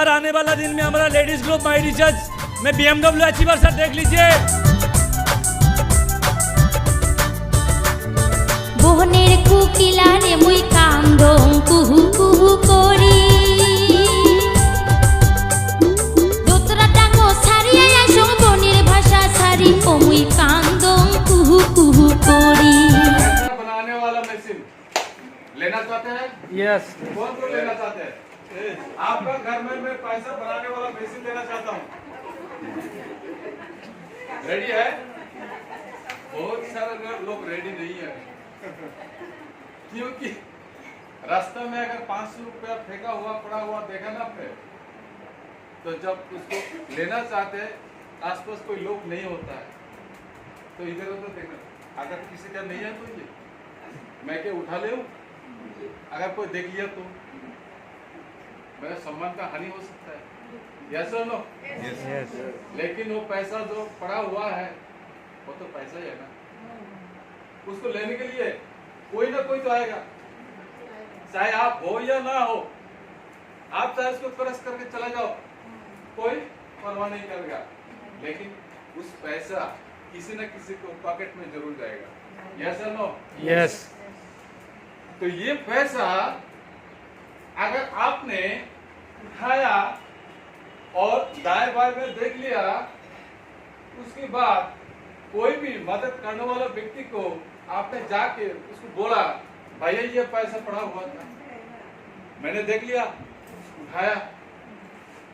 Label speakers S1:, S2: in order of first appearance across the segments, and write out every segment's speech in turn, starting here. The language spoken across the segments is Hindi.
S1: हर आने वाला दिन में हमारा लेडीज ग्रुप माई रिचर्ज में BMW अचीवर सर देख लीजिए।
S2: बोहनेर कुकिलारे मुई कांदों कुहू कुहू कोरी दोतरा टांगो सारिया आसों बोनेर भाषा सारी ओ मुई कांदों कुहू कुहू कोरी।
S3: बनाने वाला मशीन लेना चाहते हैं?
S1: यस।
S3: कौन को लेना चाहते हैं? आपका घर में मैं पैसा बनाने वाला मशीन लेना चाहता हूँ। रेडी है? बहुत सारे लोग रेडी नहीं है क्योंकि रास्ते में अगर 500 रुपया फेंका हुआ पड़ा हुआ देखा ना आपने, तो जब उसको लेना चाहते आसपास कोई लोग नहीं होता है तो इधर उधर देखना, अगर किसी का नहीं है तो ये मैं क्या उठा ले, अगर कोई देख लिया तो मेरा सम्मान का हानि हो सकता है। यस और नो?
S1: यस।
S3: लेकिन वो पैसा जो पड़ा हुआ है वो तो पैसा ही है ना, उसको लेने के लिए कोई ना कोई तो आएगा, चाहे आप हो या ना हो। आप चाहे उसको क्रश करके चला जाओ, कोई परवाह नहीं करेगा, लेकिन उस पैसा किसी न किसी को पॉकेट में जरूर जाएगा। यस और नो?
S1: यस।
S3: तो ये पैसा अगर आपने उठाया और दाएं बाएं में देख लिया, उसके बाद कोई भी मदद करने वाला व्यक्ति को आपने जाके उसको बोला, भैया ये पैसा पड़ा हुआ था, मैंने देख लिया, उठाया,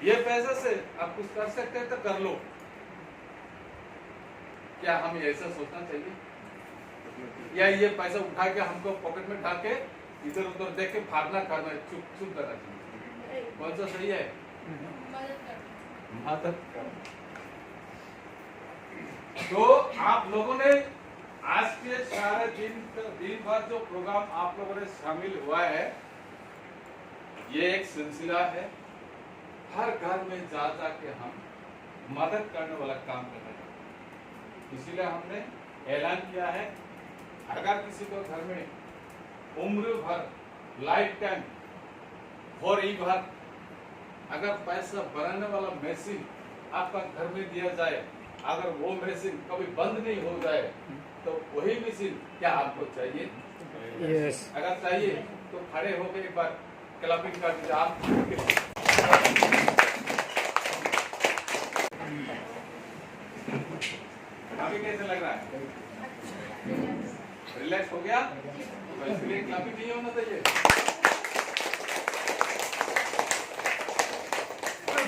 S3: ये पैसे से आप कुछ कर सकते हैं तो कर लो। क्या हमें ऐसा सोचना चाहिए? या ये पैसा उठा के हमको पॉकेट में डाल के इधर उधर देख के भागना करना, चुप चुप करना चाहिए? कौन सा सही है? मदद कर। तो आप लोगों ने आज के सारे दिन भर जो प्रोग्राम आप लोगों ने शामिल हुआ है, ये एक सिलसिला है। हर घर में जा के हम मदद करने वाला काम करना है। इसीलिए हमने ऐलान किया है, अगर किसी को घर में उम्र भर लाइफ टाइम और एक बार अगर पैसा बनाने वाला मशीन आपका घर में दिया जाए, अगर वो मशीन कभी बंद नहीं हो जाए तो वही मशीन क्या आपको चाहिए?
S1: यस।
S3: अगर चाहिए तो खड़े होकर एक बार क्लैपिंग कर दीजिए आप। अभी कैसे लग रहा है? रिलैक्स हो गया? तो इसलिए क्लैपिंग नहीं होना चाहिए।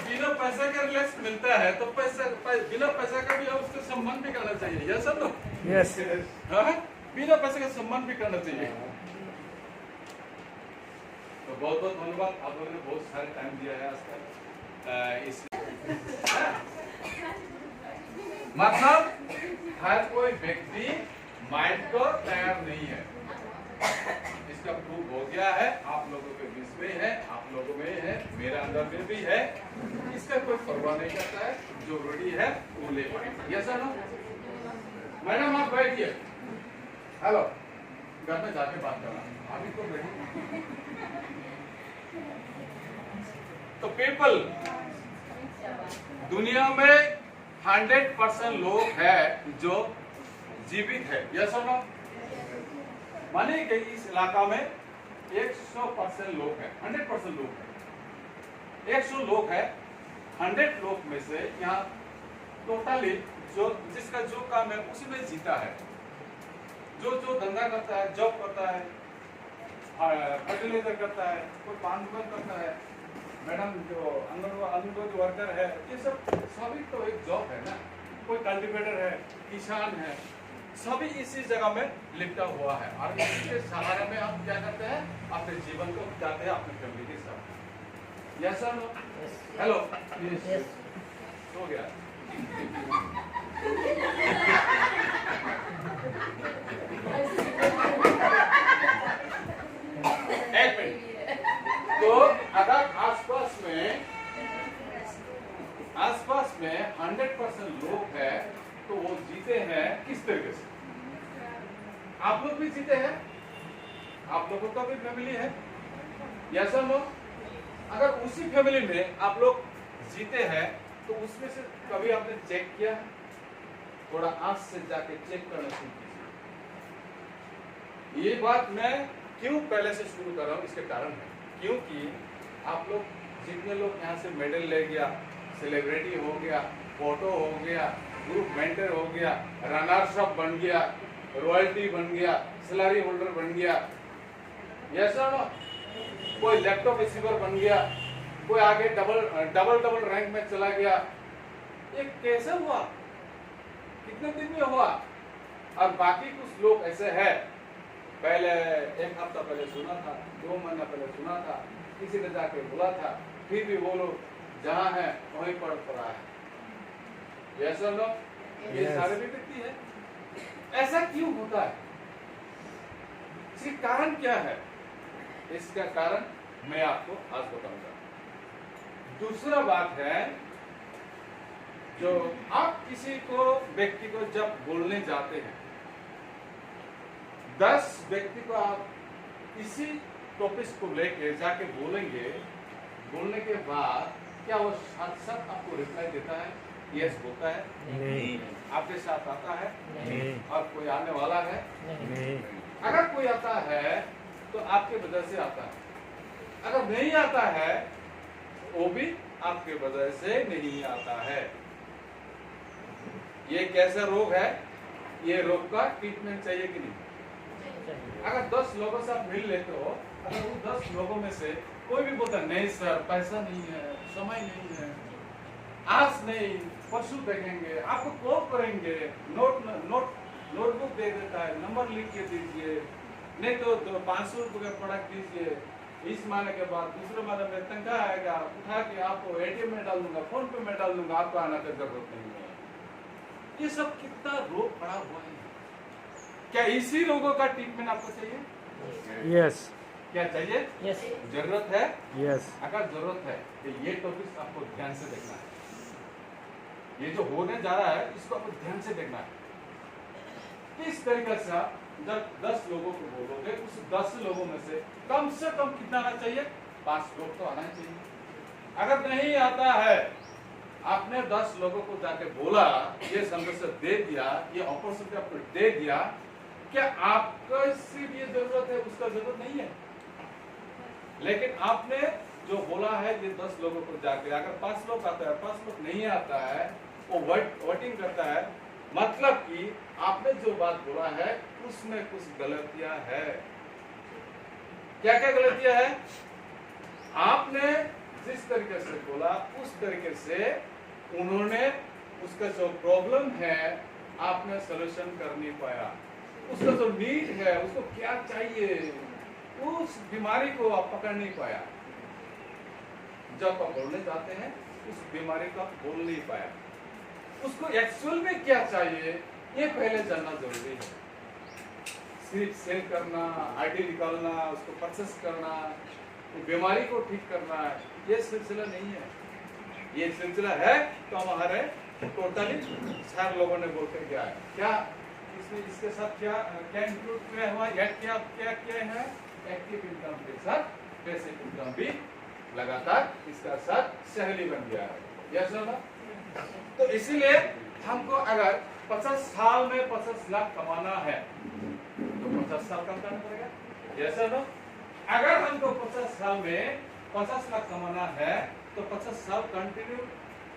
S3: बिना पैसे का रिलैक्स मिलता है तो बिना पैसे का भी उसका सम्मान भी करना चाहिए। Yes sir?
S1: यस।
S3: बिना पैसे का सम्मान भी करना चाहिए। तो बहुत बहुत धन्यवाद, आप लोगों ने बहुत सारे टाइम दिया है आज तक। मतलब हर कोई व्यक्ति माइंड को तैयार नहीं है, इसका प्रूफ हो गया है। आप लोगों के बीच में है, आप लोगों में है, मेरा अंदर में भी है। इसका कोई परवाह नहीं करता है, जो रेडी है वो ले पाएगा। Yes sir? मैडम आप बैठिए। हेलो, घर में जाके बात करना, अभी तो रेडी। तो पीपल, दुनिया में 100% लोग हैं जो जीवित है। यस और नो? माने कि इस इलाका में 100% लोग हैं, 100% लोग हैं। 100 लोग हैं, 100 लोग में से यहाँ टोटली जो जिसका जो काम है उसी में जीता है। जो धंधा करता है, जॉब करता है, फर्टिलाइजर करता है, कोई पान दुकान करता है, मैडम जो अंगनवाड़ी वर्कर है, ये सब सभी तो एक जॉब है ना। कोई कल्टीवेटर है, किसान है, सभी इसी जगह में लिपटा हुआ है। और इसी के सहारे में हम क्या करते हैं, अपने जीवन को बिताते हैं अपने फैमिली के साथ। Yes sir? Hello, yes. हो गया? एक मिनट। तो अगर आसपास में 100% लोग हैं तो वो जीते हैं किस तरीके से? आप लोग भी जीते हैं, आप लोगों का भी फैमिली है। यस और नो? अगर उसी फैमिली में आप लोग जीते हैं तो उसमें से कभी आपने चेक किया है? थोड़ा आंख से जाके चेक करना शुरू कीजिए। ये बात मैं क्यों पहले से शुरू कर रहा हूँ, इसके कारण है क्योंकि आप लोग जितने लोग यहाँ से मेडल ले गया, सेलिब्रिटी हो गया, फोटो हो गया, ग्रुप मेंटर हो गया, रनर्स अप बन गया, रॉयल्टी बन गया, सैलरी होल्डर बन गया, यस और नो, कोई लैपटॉप रिसीवर बन गया, कोई आगे डबल रैंक में चला गया, ये कैसे हुआ? कितने दिन में हुआ? और बाकी कुछ लोग ऐसे हैं, पहले 1 हफ्ता पहले सुना था, 2 महीना पहले सुना था, किसी ने जाके बोला था, फिर भी वो लोग जहाँ है वहीं पर पड़ा है। यस और नो? ये सारे भी व्यक्ति है। ऐसा क्यों होता है? इसका कारण क्या है? इसका कारण मैं आपको आज बताऊंगा। दूसरा बात है, जो आप किसी को व्यक्ति को जब बोलने जाते हैं, 10 व्यक्ति को आप इसी टॉपिक को लेके जाके बोलेंगे, बोलने के बाद क्या वो साथ साथ आपको रिप्लाई देता है? यस बोलता है? नहीं। आपके साथ आता है? नहीं। और कोई आने वाला है? नहीं। अगर कोई आता है तो आपके वजह से आता है, अगर नहीं आता है वो भी आपके वजह से नहीं आता है। ये कैसा रोग है? ये रोग का ट्रीटमेंट चाहिए कि नहीं? अगर 10 लोगों से आप मिल लेते हो, अगर वो 10 लोगों में से कोई भी बोलता नहीं सर पैसा नहीं है, समय नहीं है, आज नहीं, परसों देखेंगे, आपको कॉल करेंगे, नोटबुक दे देता है, नंबर लिख के दीजिए, नहीं तो 500 रुपये का प्रोडक्ट दीजिए, इस महीने के बाद दूसरे महीने में तनख्वाह आएगा, उठा के आपको ATM में डाल दूंगा, फोन पे में डाल दूंगा, आपको आना की जरूरत नहीं है। ये सब कितना रोग पड़ा हुआ है। क्या इसी रोगों का ट्रीटमेंट आपको चाहिए?
S4: यस।
S3: क्या चाहिए?
S4: यस।
S3: जरूरत है?
S4: यस।
S3: अगर जरूरत है तो ये टॉपिक आपको ध्यान से देखना है। ये जो होने जा रहा है इसको आपको ध्यान से देखना है। किस तरीके से आप जब 10 लोगों को बोलोगे, उस 10 लोगों में से कम कितना आना चाहिए? 5 लोग तो आना ही चाहिए। अगर नहीं आता है, आपने 10 लोगों को जाके बोला, ये संदेश दे दिया, ये अपॉर्चुनिटी आपको दे दिया, क्या आपको सिर्फ ये जरूरत है, उसका जरूरत नहीं है? लेकिन आपने जो बोला है ये 10 लोगों को जाके, अगर 5 लोग आता है, 5 लोग नहीं आता है, वो वोटिंग करता है, मतलब कि आपने जो बात बोला है उसमें कुछ गलतियां है। क्या क्या गलतियां है? आपने जिस तरीके से बोला उस तरीके से उन्होंने उसका जो प्रॉब्लम है आपने सॉल्यूशन कर नहीं पाया, उसका जो नीड है, उसको क्या चाहिए, उस बीमारी को आप पकड़ नहीं पाया। जब आप बोलने जाते हैं उस बीमारी को आप बोल नहीं पाया, उसको एक्चुअल में क्या चाहिए ये पहले जानना जरूरी है। सिर्फ सेल करना, आईडी निकालना, उसको परचेस करना, बीमारी को ठीक करना, ये सिलसिला नहीं है। ये सिलसिला है तो हमारे टोटली 4 लोगों ने बोलकर क्या है, क्या इसमें इसके साथ क्या इंक्लूड किया हुआ, या क्या है, एक्टिव इनकम के साथ पैसिव इनकम भी लगातार इसका साथ सहेली बन गया है। यस और नो? तो इसीलिए हमको अगर 50 साल में 50 लाख कमाना है तो 50 साल काम करना पड़ेगा। यस और नो? अगर हमको 50 साल में 50 लाख कमाना है तो 50 साल कंटिन्यू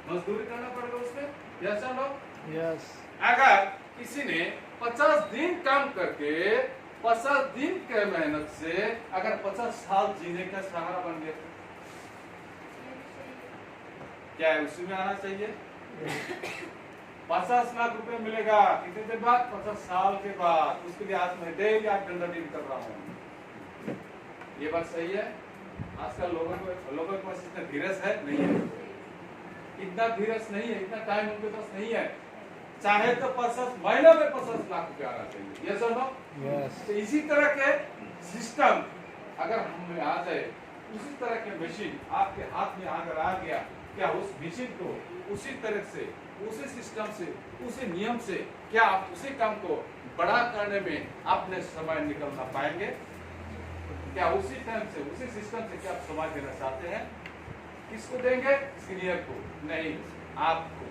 S3: मजदूरी करना पड़ेगा उसमें। यस और नो?
S4: यस।
S3: अगर किसी ने 50 दिन काम करके 50 दिन के मेहनत से अगर 50 साल जीने का सहारा बन गया, क्या है उसी में आना चाहिए? 50 लाख रुपए मिलेगा कितने दिन बाद? 50 साल के बाद। उसके लिए आज मैं डेली 8 घंटा डील कर रहा हूँ। ये बात सही है? आजकल लोगों के पास इतना धीरज है नहीं है, इतना धीरज नहीं है, इतना टाइम उनके पास नहीं है। चाहे तो 50 महीनों में 50 लाख रुपया आना चाहिए। यस और नो?
S4: यस।
S3: तो इसी तरह के सिस्टम अगर हमें आ जाए, उसी तरह के मशीन आपके हाथ में अगर आ गया, क्या उस मशीन को उसी तरह से, उसी सिस्टम से, उसी नियम से क्या आप उसी काम को बड़ा करने में अपने समय निकलना पाएंगे? क्या उसी टाइम से उसी सिस्टम से क्या आप समाज देना चाहते हैं? किसको देंगे? सीनियर को नहीं, आपको।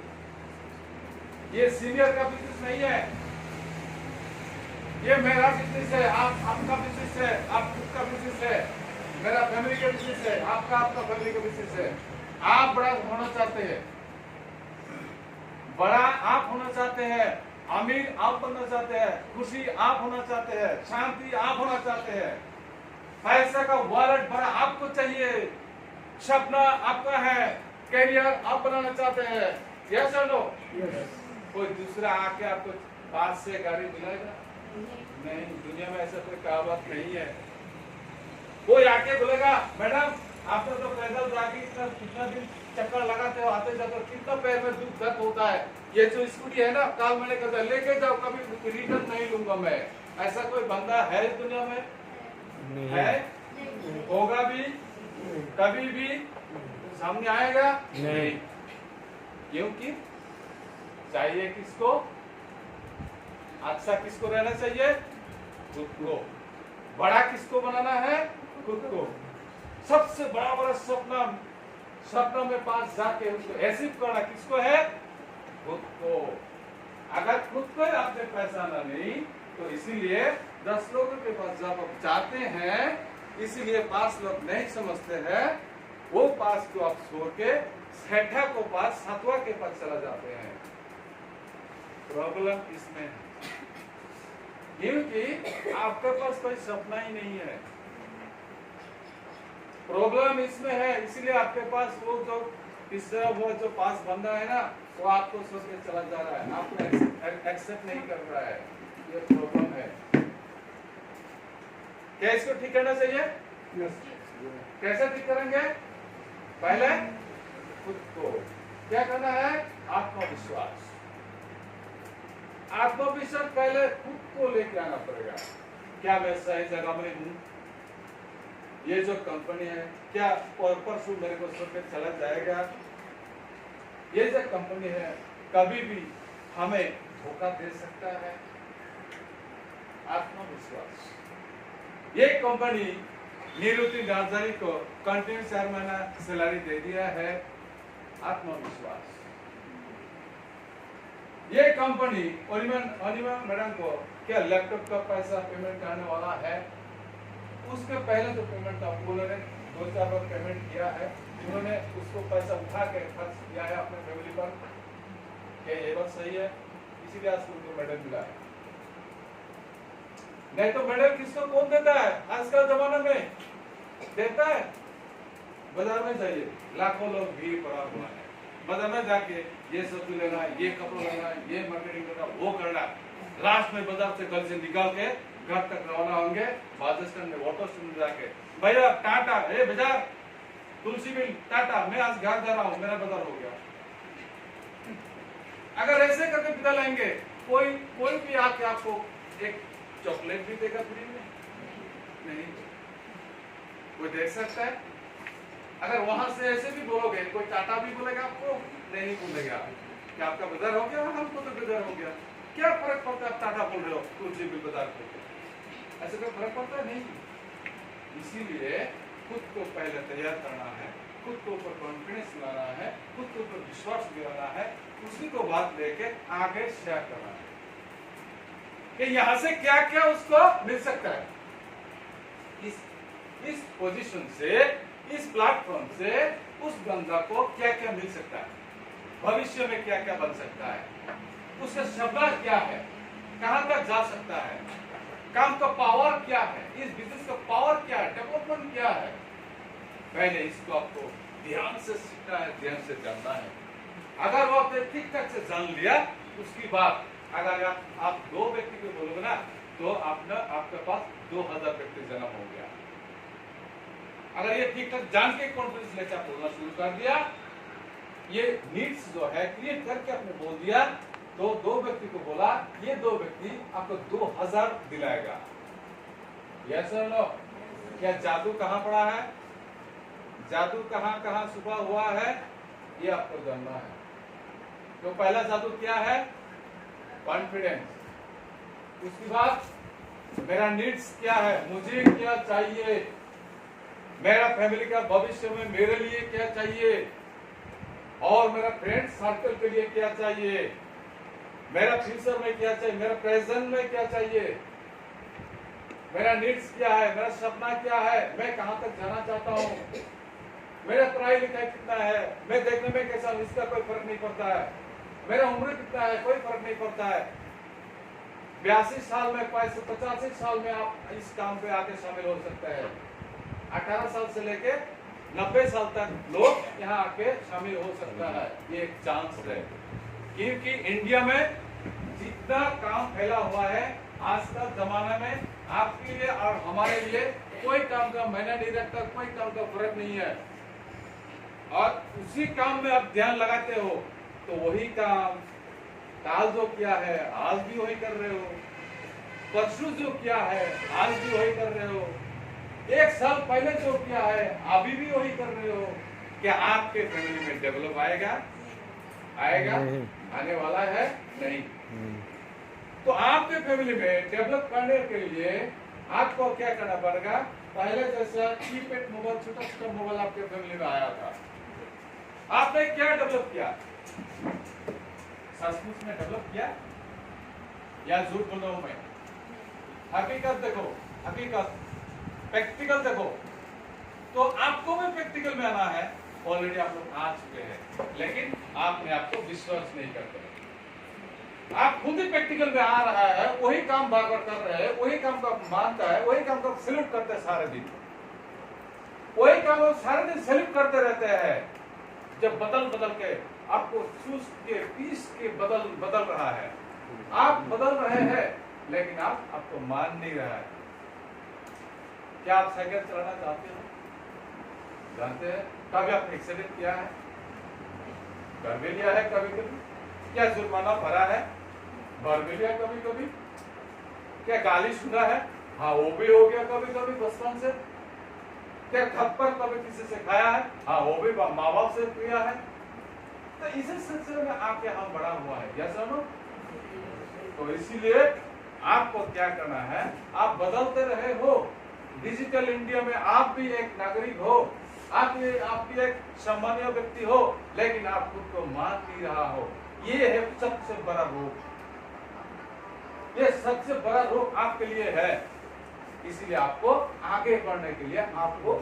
S3: ये सीनियर का बिजनेस नहीं है, ये मेरा बिजनेस है, आपका बिजनेस है, आप खुद का बिजनेस है, मेरा फैमिली का बिजनेस है, आपका फैमिली का बिजनेस है। आप बड़ा होना चाहते हैं, बड़ा आप होना चाहते हैं, अमीर आप बनना चाहते हैं, खुशी आप होना चाहते हैं, शांति आप होना चाहते हैं, पैसा का वॉलेट बड़ा आपको चाहिए, सपना आपका है, कैरियर आप बनाना चाहते हैं। यस और नो? कोई दूसरा आके आपको पास से गाड़ी दिलाएगा? नहीं, दुनिया में ऐसा कोई कहावत नहीं है। कोई आके बोलेगा मैडम आपने तो पैदल जाके कितना दिन चक्कर लगाते हो, आते जाते हो, कितना पैर में दुख दर्द होता है, ये जो स्कूटी है ना काल मैंने कहता लेके जाओ, कभी रिटर्न नहीं लूंगा मैं। ऐसा कोई बंदा है इस दुनिया में? नहीं है, होगा भी, कभी भी सामने आएगा नहीं। क्योंकि चाहिए किसको? अच्छा किसको रहना चाहिए? खुद को। बड़ा किसको बनाना है? खुद को। सबसे बड़ा सपना में पास जाके उसको अचीव करना किसको है? खुद को। अगर खुद को आपने पहचाना नहीं तो इसीलिए 10 लोगों के पास जब आप जाते हैं, इसीलिए 5 लोग नहीं समझते हैं, वो पास को आप छोड़ के 6ठा को पास 7वां के पास चला जाते हैं। प्रॉब्लम इसमें है क्योंकि आपके पास कोई सपना ही नहीं है। प्रॉब्लम इसमें है, इसीलिए आपके पास वो जो तीसरा वो जो पास बंदा है ना, वो आपको सोच के चला जा रहा है, आपको एक्सेप्ट नहीं कर रहा है। ये प्रॉब्लम है। क्या इसको ठीक करना चाहिए? कैसे ठीक करेंगे? पहले खुद को क्या करना है? आत्मविश्वास। आत्मविश्वास पहले खुद को लेके आना पड़ेगा। क्या मैं सही जगह में हूँ? ये जो कंपनी है क्या परसों मेरे को सोच के चला जाएगा? ये जो कंपनी है कभी भी हमें धोखा दे सकता है? आत्मविश्वास। ये कंपनी निरुति नार्जारी को कंटिन्यू 4 महीना सैलरी दे दिया है। आत्मविश्वास। ये कंपनी अनिमा मैडम को क्या लैपटॉप का पैसा पेमेंट करने वाला है? उसके पहले जो पेमेंट था उन्होंने 2-4 बार पेमेंट किया है, उन्होंने उसको पैसा उठा के खर्च किया है अपने फैमिली पर। क्या ये बात सही है? इसीलिए आज उनको मेडल मिला है। नहीं तो मेडल किसको कौन देता है? आजकल जमाने में देता है? बाजार में जाइए, लाखों लोग भीड़ पड़ा हुआ है। बाजार में जाके ये सब्जी लेना, ये कपड़ा लेना, ये मार्केटिंग करना, वो करना, लास्ट में बाजार से घर से निकाल के घर तक रवाना होंगे। बस स्टैंड में ऑटो स्टैंड में जाके भैया टाटा, ए बाजार तुलसी मिल टाटा, मैं आज घर जा रहा हूँ, मेरा बाजार हो गया। अगर ऐसे करके विदा लेंगे, कोई भी आके आपको एक चॉकलेट भी देगा फ्री में? नहीं। कोई देख सकता है? अगर वहां से ऐसे भी बोलोगे, कोई टाटा भी बोलेगा आपको? नहीं बोलेगा। क्या आपका बाजार हो गया? हमको तो बाजार हो गया। क्या फर्क पड़ता है आप टाटा बोल रहे हो तुलसी बिल बाजार को? ऐसे कोई फर्क पड़ता है? नहीं। इसीलिए खुद को पहले तैयार करना है, खुद के ऊपर कॉन्फिडेंस लाना है, खुद के ऊपर विश्वास दिलाना है, उसी को बात लेके आगे शेयर करना है कि यहाँ से क्या क्या उसको मिल सकता है। इस पोजीशन से, इस प्लेटफॉर्म से उस बंदा को क्या क्या मिल सकता है, भविष्य में क्या क्या बन सकता है, उसका सपना क्या है, कहां तक जा सकता है, काम का पावर क्या है, इस बिजनेस का पावर क्या है, डेवलपमेंट क्या है। पहले इसको आपको ध्यान से सीखना है, ध्यान से जानना है। अगर वो आपने ठीक ठाक से जान लिया, उसकी बात अगर आप 2 व्यक्ति को बोलोगे ना, तो आपके पास 2000 व्यक्ति जन्म हो गया। अगर ये ठीक ठाक जान के कॉन्फिडेंस लेकर बोलना शुरू कर दिया, ये नीड्स जो है क्रिएट करके आपने बोल दिया, तो 2 व्यक्ति को बोला, ये 2 व्यक्ति आपको 2000 दिलाएगा। यस और नो? क्या जादू कहां पड़ा है? जादू कहां छुपा हुआ है, ये आपको जानना है। तो पहला जादू क्या है? कॉन्फिडेंस। उसके बाद मेरा नीड्स क्या है, मुझे क्या चाहिए, मेरा फैमिली का भविष्य में मेरे लिए क्या चाहिए, और मेरा फ्रेंड सर्कल के लिए क्या चाहिए, मेरा फ्यूचर में क्या चाहिए, मेरा प्रेजेंट में क्या चाहिए, मेरा नीड्स क्या है, मेरा सपना क्या है, मैं कहां तक जाना चाहता हूं, मेरा पढ़ाई लिखाई कितना है, मैं देखने में कैसा हूं, इसका कोई फर्क नहीं पड़ता है, मेरा उम्र कितना है, कोई फर्क नहीं पड़ता है। 82 साल में 85 साल में आप इस काम पे आके शामिल हो सकते हैं। 18 साल से लेके 90 साल तक लोग यहाँ आके शामिल हो सकता है, ये एक चांस है। क्योंकि इंडिया में जितना काम फैला हुआ है आज का जमाना में, आपके लिए और हमारे लिए कोई काम का मायने नहीं रखता, कोई काम का फर्क नहीं है। और उसी काम में आप ध्यान लगाते हो तो वही काम काल जो किया है आज भी वही कर रहे हो, परसों जो किया है आज भी वही कर रहे हो, 1 साल पहले जो किया है अभी भी वही कर रहे हो। क्या आपके फैमिली में डेवलप आएगा? आने वाला है नहीं। तो आपके फैमिली में डेवलप करने के लिए आपको क्या करना पड़ेगा? पहले जैसा कीपैड मोबाइल, छोटा छोटा मोबाइल आपके फैमिली में आया था, आपने क्या डेवलप किया? सचमुच में डेवलप किया या झूठ बोल रहा हूं मैं? हकीकत देखो, हकीकत प्रैक्टिकल देखो। तो आपको भी प्रैक्टिकल में आना है, ऑलरेडी आप लोग आ चुके हैं, लेकिन आपने आपको विश्वास नहीं करते। आप खुद ही प्रैक्टिकल में आ रहा है, वही काम बार बार कर रहे हैं, वही काम का मानता है, वही काम का सैल्यूट करते हैं सारे दिन, वही काम सारे दिन सैल्यूट करते रहते हैं। जब बदल बदल के आपको चूस के पीस के बदल रहा है, आप बदल रहे हैं लेकिन आपको मान नहीं रहा है। क्या आप साइकिल चलाना चाहते हो? जानते हैं? कभी आपने एक्सीडेंट किया है? कर भी लिया है कभी कभी? क्या जुर्माना भरा है? भर भी लिया कभी कभी? क्या गाली सुना है? हाँ वो भी हो गया कभी कभी बचपन से। क्या थप्पड़ कभी किसी से खाया है? हाँ वो भी माँ बाप से किया है। तो इसी सिलसिले में आपके यहाँ बड़ा हुआ है, या सुनो? तो इसीलिए आपको क्या करना है, आप बदलते रहे हो। डिजिटल इंडिया में आप भी एक नागरिक हो, आप भी एक सामान्य व्यक्ति हो, लेकिन आप खुद को मान नहीं रहा हो। ये है सबसे बड़ा रोग, ये सबसे बड़ा रोग आपके लिए है। इसीलिए आपको आगे बढ़ने के लिए आपको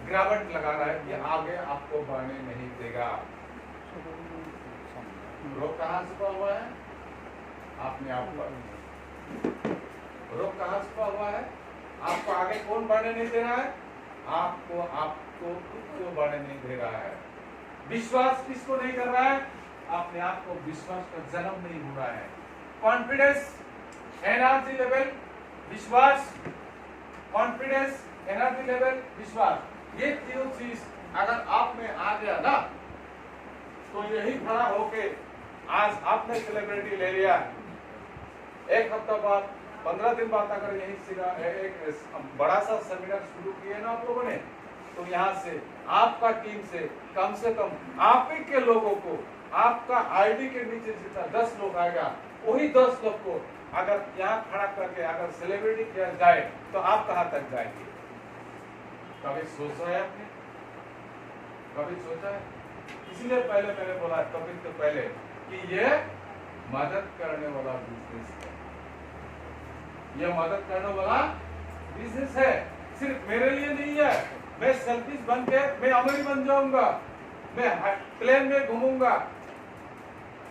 S3: गिरावट लगा रहा है कि आगे आपको बढ़ने नहीं देगा। रोग कहाँ छुपा हुआ है? आपने आप पर। रोग कहाँ छुपा हुआ है? आपको आगे कौन बढ़ने नहीं दे रहा है? आपको खुद को बढ़ने नहीं दे रहा है। विश्वास किसको नहीं कर रहा है? अपने आप को विश्वास का जन्म नहीं हो रहा है। कॉन्फिडेंस, एनर्जी लेवल, विश्वास, कॉन्फिडेंस, एनर्जी लेवल, विश्वास, ये तीनों चीज अगर आप में आ गया ना, तो यही खड़ा होके आज आपने सेलिब्रिटी ले लिया, एक हफ्ता बाद 15 दिन बाद अगर यही एक बड़ा सा सेमिनार शुरू किए ना आप लोगों ने, तो यहाँ से आपका टीम से कम आप ही के लोगों को, आपका आईडी के नीचे जितना 10 लोग आएगा, वही 10 लोग को अगर यहाँ खड़ा करके अगर सेलिब्रिटी किया जाए तो आप कहाँ तक जाएंगे? कभी सोचा है आपने? कभी सोचा है? इसीलिए पहले मैंने बोला टॉपिक तो पहले कि ये मदद करने वाला बिजनेस है, ये मदद करने वाला बिजनेस है। सिर्फ मेरे लिए नहीं है, मैं सेल्फिश बन के मैं अमीर बन जाऊंगा, मैं प्लेन में घूमूंगा,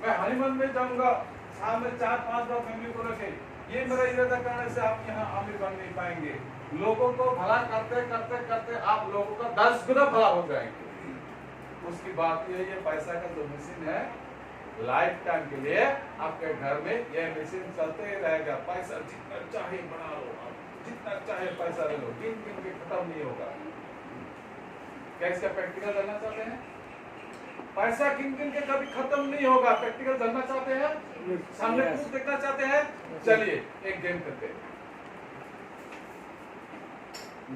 S3: मैं हनीमून में जाऊंगा, सामने 4-5 बार फैमिली को रखे, ये मेरा इरादा करने से आप यहाँ अमीर बन नहीं पाएंगे। लोगों को भला करते करते करते आप लोगों का 10 गुना भला हो जाएंगे। उसकी बात ये पैसा का जो मशीन है, लाइफ टाइम के लिए आपके घर में ये मशीन चलते ही रहेगा। पैसा जितना चाहे बना लो, जितना चाहे पैसा ले लो, गिन के खत्म नहीं होगा। क्या इसका प्रैक्टिकल जानना चाहते हैं? पैसा गिन के कभी खत्म नहीं होगा। प्रैक्टिकल जानना चाहते हैं? सामने प्रूफ देखना चाहते हैं? चलिए एक गेम करते हैं।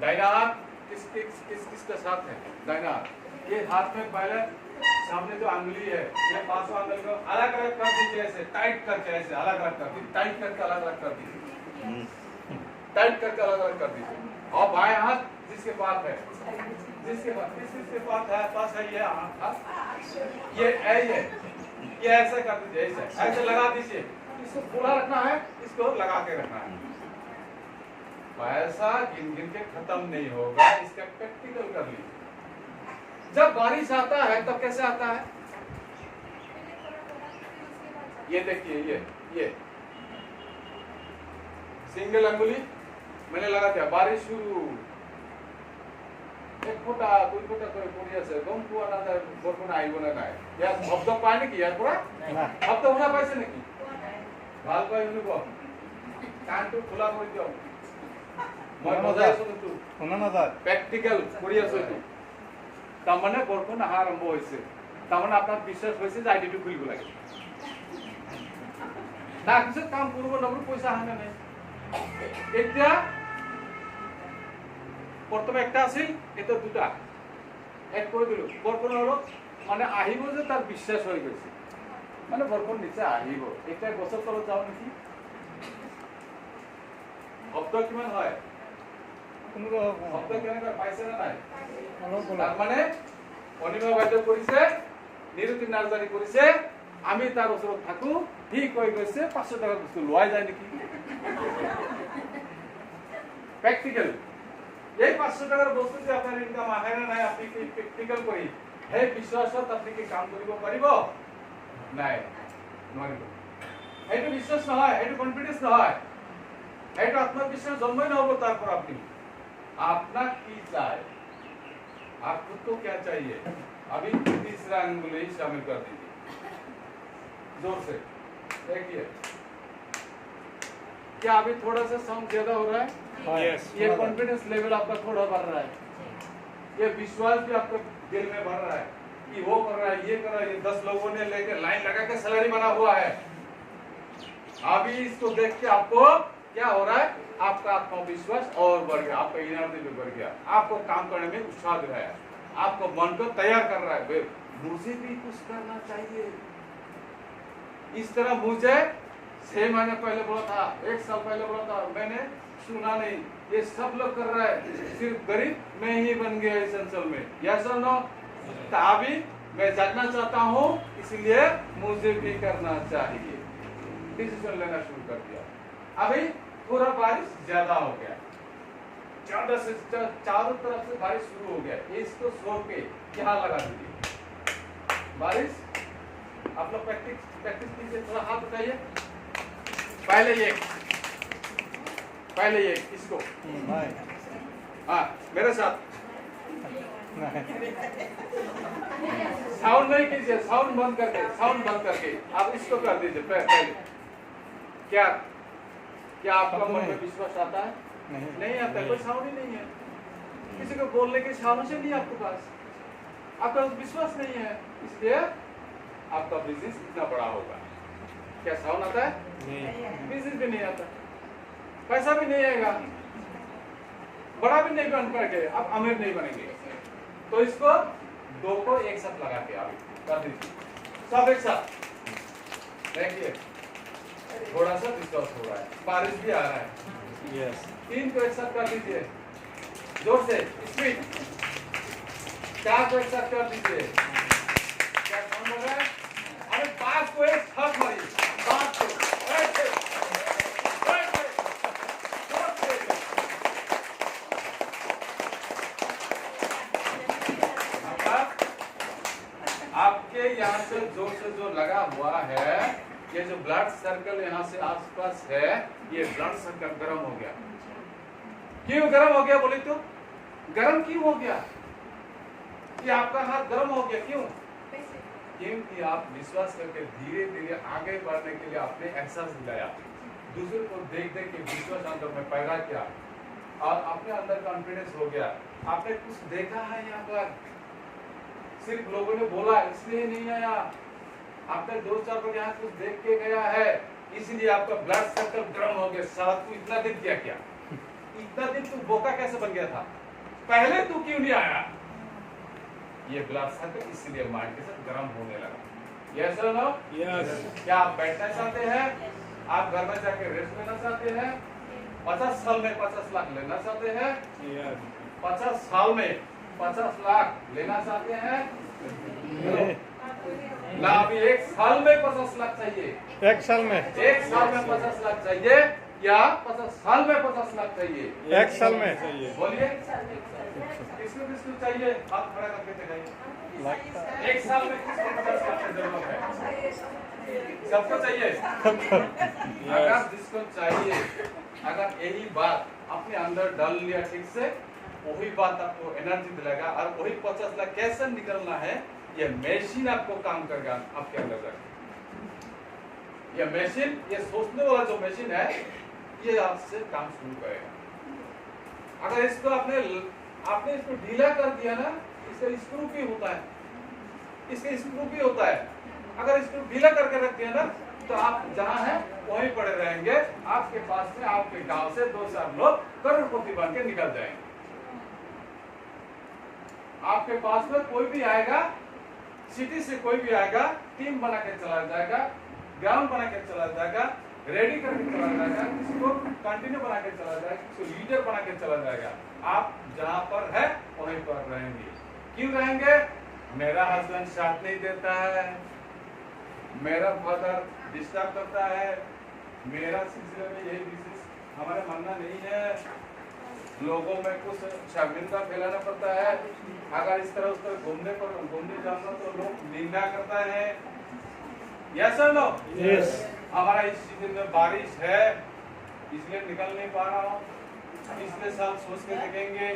S3: दाहिना हाथ किसके साथ है? दाहिना हाथ, ये हाथ में पहले सामने जो अंगुली है, ये 5 अंगुली को अलग अलग कर दीजिए, ऐसे टाइट करके, ऐसे अलग अलग कर दीजिए, टाइट करके अलग अलग कर दीजिए। टाइट करके अलग अलग कर दीजिए। और बाएं हाथ जिसके पास है, जिसके पास है ये हाथ, ये ऐसे कर दीजिए, ऐसे लगा दीजिए। इसको पूरा रखना है, इसको लगा के रखना है। पैसा गिन गिन के खत्म नहीं होगा, इसका प्रैक्टिकल कर लीजिए। जब बारिश आता है तब कैसे आता है, ये देखिए, ये सिंगल अंगुली मैंने लगा दिया, बारिश शुरू, एक फुटा दुई फुटा করে পড়ি আছে, গম কুয়া না যায় বলবো না আইব না নাই, ইয়া শব্দ পায় নাকি ইয়ার পুরা শব্দ শোনা পাইছে নাকি, ভাল পাই শুনিব, কানটো খোলা করে দিও, মই মজাই শুনতো শোনা না যায়, প্র্যাকটিক্যাল কৰি আছে তো, তার মানে বরকন আরম্ভ হইছে, তার মানে আপনার বিশ্বাস হইছে যে আইডিটো খুলিব লাগে না, কিছু কাম করব না, পয়সা হানে নাই। এটা প্রথমে একটা আছিল, এটা দুটা এক করে দিল, বরকন হলো মানে আহিব যে তার বিশ্বাস হয়ে গেছে, মানে বরকন নিচে আহিব। এটা বছর তলত যাও নাকি, শব্দ কিমান হয়, শব্দ কেনেকৈ পাইছে না নাই, তার মানে অনিমা বাইদেউ কৰিছে, নিৰুতি নাৰ্জাৰী কৰিছে, আমি তাৰ ওচৰত থাকো, সি কৈ গৈছে 500 টাকা বস্তু লোৱাই যায় নেকি, প্র্যাকটিক্যাল। এই 500 টাকার বস্তু যে আপনার ইনকাম আহে না নাই, আপনি কি প্র্যাকটিক্যাল কৰি সেই বিশ্বাসত আপনি কি কাম কৰিব পাৰিব নাই, নোৱাৰিব। সেইটো বিশ্বাস নহয়, সেইটো কনফিডেন্স নহয়, সেইটো আত্মবিশ্বাস জন্মই নহব। তারপর আপনি আপনার কি চাই, आपको तो क्या चाहिए, अभी तीसरा अंगुली शामिल कर दीजिए, जोर से देखिए, क्या अभी थोड़ा सा साउंड ज्यादा हो रहा है,
S1: यस,
S3: ये कॉन्फिडेंस लेवल आपका थोड़ा बढ़ रहा है, ये विश्वास भी आपके दिल में बढ़ रहा है कि वो कर रहा है, ये कर रहा है, ये 10 लोगों ने लेकर लाइन लगा के सैलरी बना हुआ है। अभी इसको देख के आपको क्या हो रहा है, आपका आत्मविश्वास और बढ़ गया, आपका एनर्जी भी बढ़ गया, आपको काम करने में उत्साह दिला है, आपको मन को तैयार कर रहा है, मुझे भी कुछ करना चाहिए। इस तरह मुझे 6 महीने पहले बोला था, 1 साल पहले बोला था, मैंने सुना नहीं, ये सब लोग कर रहा है, सिर्फ गरीब मैं ही बन गया इस अंचल में, यस और नो। अभी मैं जानना चाहता हूँ, इसलिए मुझे भी करना चाहिए, डिसीजन लेना शुरू कर दिया। अभी पूरा बारिश ज्यादा हो गया, ज्यादा से चारों तरफ से बारिश शुरू हो गया, इसको छोड़ के यहाँ लगा दीजिए बारिश। आप लोग प्रैक्टिस कीजिए, थोड़ा हाथ उठाइए, पहले ये इसको, हाँ मेरे साथ, साउंड नहीं कीजिए, साउंड बंद करके आप इसको कर दीजिए पहले। क्या आपका मन में विश्वास आता है, नहीं आता, कोई साउंड ही नहीं है, किसी को बोलने के साउंड से नहीं आपके पास, आपका विश्वास नहीं है, इसलिए आपका बिजनेस इतना बड़ा होगा। क्या साउंड आता है, बिजनेस भी नहीं आता, पैसा भी नहीं आएगा, बड़ा भी नहीं बन पाएंगे, आप अमीर नहीं बनेंगे। तो इसको 2 को एक साथ लगा के आप कर दीजिए, सब एक साथ देखिए, थोड़ा सा विश्वास हो रहा है, बारिश भी आ रहा है, यस। 3 को एक साथ कर दीजिए, जोर से स्पीड, 4 को एक साथ कर दीजिए, क्या साउंड हो रहा है, अरे 5 को एक साथ मारिए, 5 को ऐसे आपके यहाँ से जो लगा हुआ है, ये जो ब्लड सर्कल यहाँ से आसपास है, ये ब्लड सर्कल गर्म हो गया। क्यों गर्म हो गया बोले तो, गर्म क्यों हो गया, कि आपका हाथ गर्म हो गया, क्यों, क्योंकि आप विश्वास करके धीरे धीरे आगे बढ़ने के लिए आपने एहसास दिलाया, दूसरे को देख देख के विश्वास अंदर में पैदा किया, और अपने अंदर कॉन्फिडेंस हो गया। आपने कुछ देखा है यहाँ पर, सिर्फ लोगों ने बोला इसलिए नहीं आया, आपने 2-4 बार यहाँ कुछ देख के गया है, इसलिए आपका ब्लड सर्कल गर्म हो गया। साथ तू इतना दिन क्या किया, इतना दिन तू बोका कैसे बन गया था, पहले तू क्यों नहीं आया, ये ब्लड सर्कल इसलिए माइंड के साथ गर्म होने लगा। यस और नो, यस। क्या आप बैठना चाहते हैं, आप घर में जाके रेस्ट लेना चाहते हैं, 50 साल में 50 लाख लेना चाहते हैं? 50 साल में 50 लाख लेना चाहते हैं? ना, अभी 1 साल में 50 लाख चाहिए।
S4: 1 साल में
S3: 1 साल में 50 लाख चाहिए या 50 साल में 50 लाख चाहिए?
S4: 1 साल में चाहिए।
S3: बोलिए, किसको किसको चाहिए? हाथ खड़ा करके दिखाइए। 1 साल में किसको 50 लाख की जरूरत है? सबको चाहिए। अगर जिसको चाहिए, अगर यही बात अपने अंदर डाल लिया ठीक से, वही बात आपको एनर्जी दिलाएगा। और वही 50 लाख कैसे निकलना है, ये मशीन आपको काम करेगा आपके अंदर जाकर। ये मशीन, ये सोचने वाला जो मशीन है, ये आपसे काम शुरू करेगा। अगर इसको आपने इसको ढीला कर दिया ना, इसका स्क्रू भी होता है, इसका स्क्रू भी होता है। अगर इसको ढीला करके रख दिया ना, तो आप जहां हैं वहीं पड़े रहेंगे। आपके पास में आपके गांव से 2-4 लोग करोड़पति बन के निकल जाएंगे। आपके पास में कोई भी आएगा, सिटी से कोई भी आएगा, टीम बना के चला जाएगा, ग्राउंड बना के चला जाएगा, रेडी करके चला जाएगा, किसी को कंटिन्यू बना के चला जाएगा, किसी को लीडर बना के चला जाएगा। आप जहां पर है वहीं पर रहेंगे। क्यों रहेंगे? मेरा हस्बैंड साथ नहीं देता है, मेरा फादर डिस्टर्ब करता है, मेरा सिलसिले में यही विशेष हमारा मानना नहीं है, लोगों में कुछ शर्मिंदा फैलाना पड़ता है। अगर इस तरह उस तरह घूमने जाना तो लोग निंदा करता है। यस और नो?
S4: यस।
S3: हमारा इस सीजन में बारिश है, इसलिए निकल नहीं पा रहा हूँ, पिछले साल सोच के देखेंगे।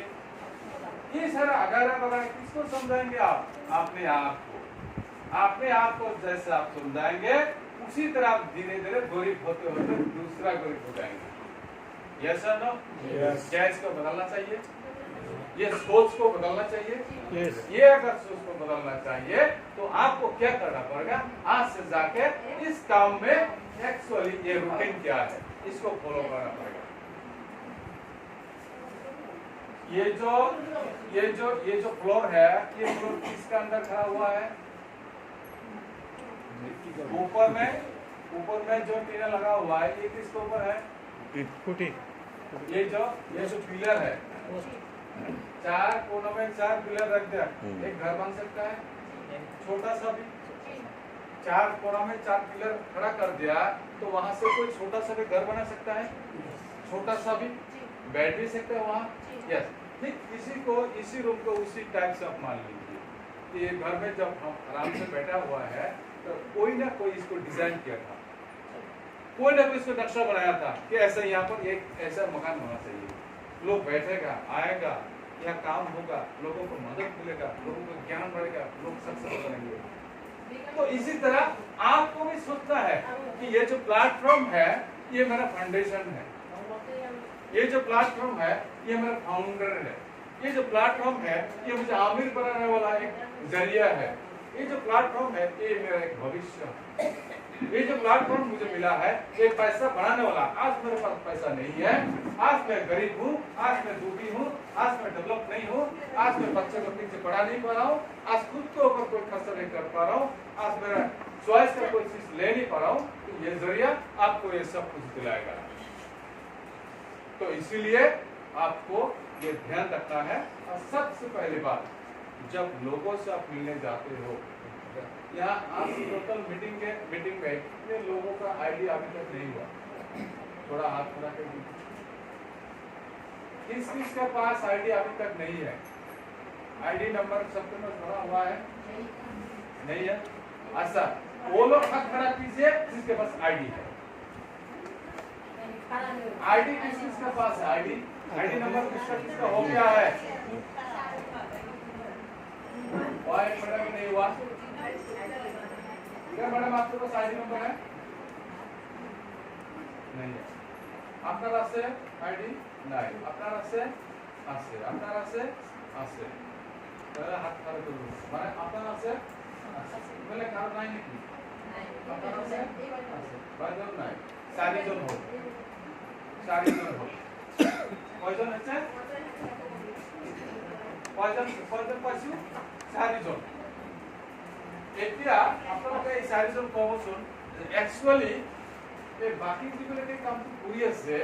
S3: ये सारा अगर किसको समझाएंगे आप? अपने आप को जैसे आप समझाएंगे, उसी तरह आप धीरे धीरे गरीब होते होते दूसरा गरीब हो जाएंगे। यस और नो?
S4: यस।
S3: क्या इसको बदलना चाहिए? ये सोच को बदलना चाहिए।
S4: यस।
S3: ये अगर सोच को बदलना चाहिए तो आपको क्या करना पड़ेगा? आज से जाके इस काम में एक्चुअली ये रूटीन क्या है, इसको फॉलो करना पड़ेगा। ये जो फ्लोर है, ये फ्लोर किसके अंदर खड़ा हुआ है? ऊपर में जो टीना लगा हुआ है, ये किसके ऊपर है?
S4: कुटी।
S3: ये जो पिलर है, 4 कोनों में 4 पिलर रख दिया, एक घर बन सकता है छोटा सा भी। 4 कोनों में 4 पिलर खड़ा कर दिया तो वहां से कोई छोटा सा भी घर बना सकता है, छोटा सा भी बैठ भी सकता है वहां। यस, ठीक इसी रूम को उसी टाइप से आप मान लीजिए। ये घर में जब हम आराम से बैठा हुआ है तो कोई ना कोई इसको डिजाइन किया था, कोई ना कोई इसको नक्शा बनाया था कि ऐसा यहाँ पर एक ऐसा मकान होना चाहिए, लोग बैठेगा, आएगा, यहाँ काम होगा, लोगों को मदद मिलेगा, लोगों को ज्ञान बढ़ेगा, लोग सक्सेस बनेंगे। तो इसी तरह आपको भी सोचना है कि ये जो प्लेटफॉर्म है ये मेरा फाउंडेशन है, ये जो प्लेटफॉर्म है ये मेरा फाउंडर है, ये जो प्लेटफॉर्म है ये मुझे आमिर बनाने वाला एक जरिया है, ये जो प्लेटफॉर्म है ये मेरा एक भविष्य है, ये जो प्लेटफॉर्म मुझे मिला है ये पैसा बढ़ाने वाला। आज मेरे पास पैसा नहीं है, आज मैं गरीब हूँ, आज मैं दुखी हूँ, आज मैं डेवलप नहीं हूँ, आज मैं बच्चे को ठीक से पढ़ा नहीं पा रहा हूँ, आज खुद के ऊपर कोई खर्चा नहीं कर पा रहा हूँ, आज मेरा चॉइस का कोई चीज ले नहीं पा रहा हूँ, तो ये जरिया आपको ये सब कुछ दिलाएगा। तो इसीलिए आपको ये ध्यान रखना है। और सबसे पहली बात, जब लोगों से आप मिलने जाते हो, यहाँ आज टोटल मीटिंग में इतने लोगों का आईडी अभी तक नहीं हुआ, थोड़ा हाथ खड़ा कर दीजिए। किस का पास आईडी अभी तक नहीं है? आईडी नंबर सबके पास भरा हुआ है? नहीं है? अच्छा, वो लोग हाथ खड़ा कीजिए जिसके पास आईडी है। आईडी किसका पास है? आईडी नंबर किसका हो गया है? मैडम नहीं हुआ क्या? मैडम आपके पास आईडी नंबर है? नहीं है। আপনার আছে আইডি? নাই। আপনার আছে? আছে। আপনার আছে? আছে। তাহলে হাত খাড়া করুন। মানে আপনার আছে? আছে। বলে কারো নাই নাকি? আপনার আছে? আছে। কয়জন নাই? 4 জন হোক। 4 জন হোক। কয়জন আছে? কয়জন পাইছো? 4 জন। এতিয়া আপোনালোকে এই 4 জন কবচোন, একচুয়ালি এই বাকি যিবিলাকে কামটো কৰি আছে